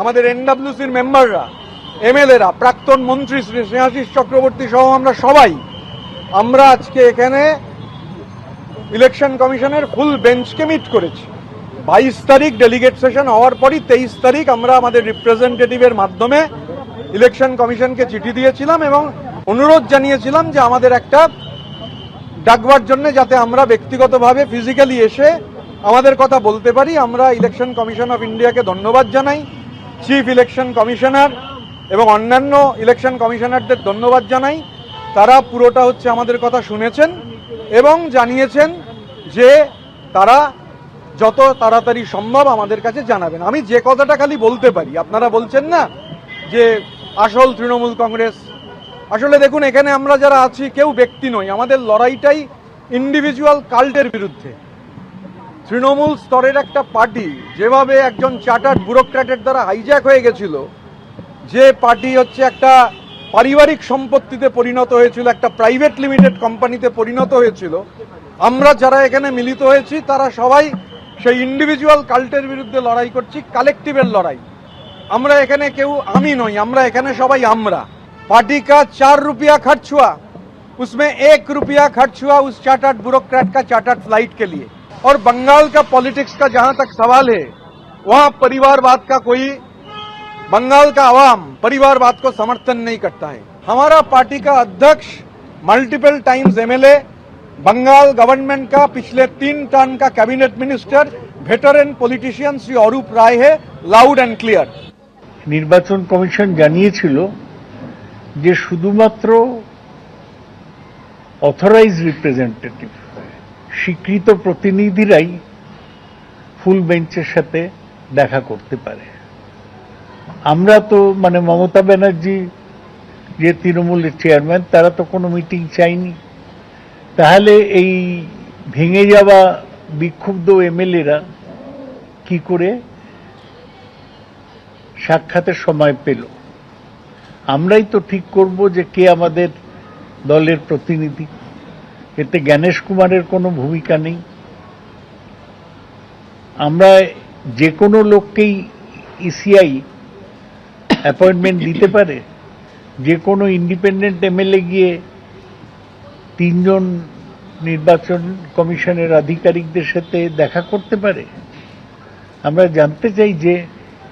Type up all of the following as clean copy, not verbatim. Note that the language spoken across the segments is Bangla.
আমাদের এনডব্লিউসির মেম্বাররা, এমএলএরা, প্রাক্তন মন্ত্রী শ্রী স্নেহাশিস চক্রবর্তী সহ আমরা আজকে এখানে ইলেকশন কমিশনের ফুল বেঞ্চকে মিট করেছি। 22 তারিখ ডেলিগেট সেশন হওয়ার পরই 23 তারিখ আমরা আমাদের রিপ্রেজেন্টেটিভের মাধ্যমে ইলেকশন কমিশনকে চিঠি দিয়েছিলাম এবং অনুরোধ জানিয়েছিলাম যে আমাদের একটা ডাকবার জন্য, যাতে আমরা ব্যক্তিগতভাবে ফিজিক্যালি এসে আমাদের কথা বলতে পারি। আমরা ইলেকশন কমিশন অফ ইন্ডিয়াকে ধন্যবাদ জানাই, চিফ ইলেকশন কমিশনার এবং অন্যান্য ইলেকশন কমিশনারদের ধন্যবাদ জানাই। তারা পুরোটা আমাদের কথা শুনেছেন এবং জানিয়েছেন যে তারা যত তাড়াতাড়ি সম্ভব আমাদের কাছে জানাবেন। আমি যে কথাটা খালি বলতে পারি, আপনারা বলছেন না যে আসল তৃণমূল কংগ্রেস, আসলে দেখুন এখানে আমরা যারা আছি কেউ ব্যক্তি নই, আমাদের লড়াইটাই ইন্ডিভিজুয়াল কাল্টের বিরুদ্ধে। তৃণমূল স্তরের একটা পার্টি যেভাবে একজন চার্টার্ড ব্যুরোক্র্যাটের দ্বারা হাইজ্যাক হয়ে গেছিল, যে পার্টি একটা পারিবারিক সম্পত্তিতে পরিণত হয়েছিল, একটা প্রাইভেট লিমিটেড কোম্পানিতে পরিণত হয়েছিল, আমরা যারা এখানে মিলিত হয়েছি তারা সবাই সেই ইন্ডিভিজুয়াল কাল্টের বিরুদ্ধে লড়াই করছি, কালেকটিভের লড়াই। আমরা এখানে কেউ আমি নই, আমরা এখানে সবাই আমরা। पार्टी का 4 रुपया खर्च हुआ, उसमें 1 रुपया खर्च हुआ उस चार्टर्ड ब्यूरोक्रेट का चार्टर्ड फ्लाइट के लिए। और बंगाल का पॉलिटिक्स का जहां तक सवाल है, वहां परिवारवाद का कोई, बंगाल का आवाम परिवारवाद को समर्थन नहीं करता है। हमारा पार्टी का अध्यक्ष, multiple times MLA, Bengal government का पिछले 3 टर्म का cabinet minister, veteran politician Shri Arup Roy है, लाउड एंड क्लियर। নির্বাচন কমিশন জানিয়েছিল যে শুধুমাত্র অথরাইজ রিপ্রেজেন্টেটিভ, স্বীকৃত প্রতিনিধিরাই ফুল বেঞ্চের সাথে দেখা করতে পারে। আমরা তো মমতা ব্যানার্জি যে তৃণমূলের চেয়ারম্যান, তারা তো কোনো মিটিং চাইনি। তাহলে এই ভেঙে যাওয়া বিক্ষুব্ধ এমএলএরা কি করে সাক্ষাতের সময় পেল? আমরাই তো ঠিক করব যে কে আমাদের দলের প্রতিনিধি। এতে জ্ঞানেশ কুমারের কোনো ভূমিকা নেই। আমরা যে কোনো লোককেই ইসিআই অ্যাপয়েন্টমেন্ট দিতে পারে, যে কোনো ইন্ডিপেন্ডেন্ট এমএলএ গিয়ে 3 জন নির্বাচন কমিশনের আধিকারিকদের সাথে দেখা করতে পারে। আমরা জানতে চাই যে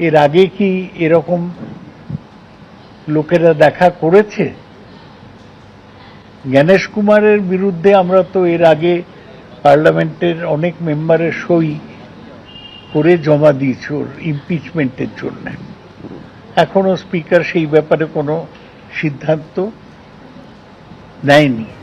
এর আগে কি এরকম লোকেরা দেখা করেছে? জ্ঞানেশ কুমারের বিরুদ্ধে আমরা তো এর আগে পার্লামেন্টের অনেক মেম্বারের সই করে জমা দিয়েছি ওর ইমপিচমেন্টের জন্য। এখনো স্পিকার সেই ব্যাপারে কোনো সিদ্ধান্ত নেয়নি।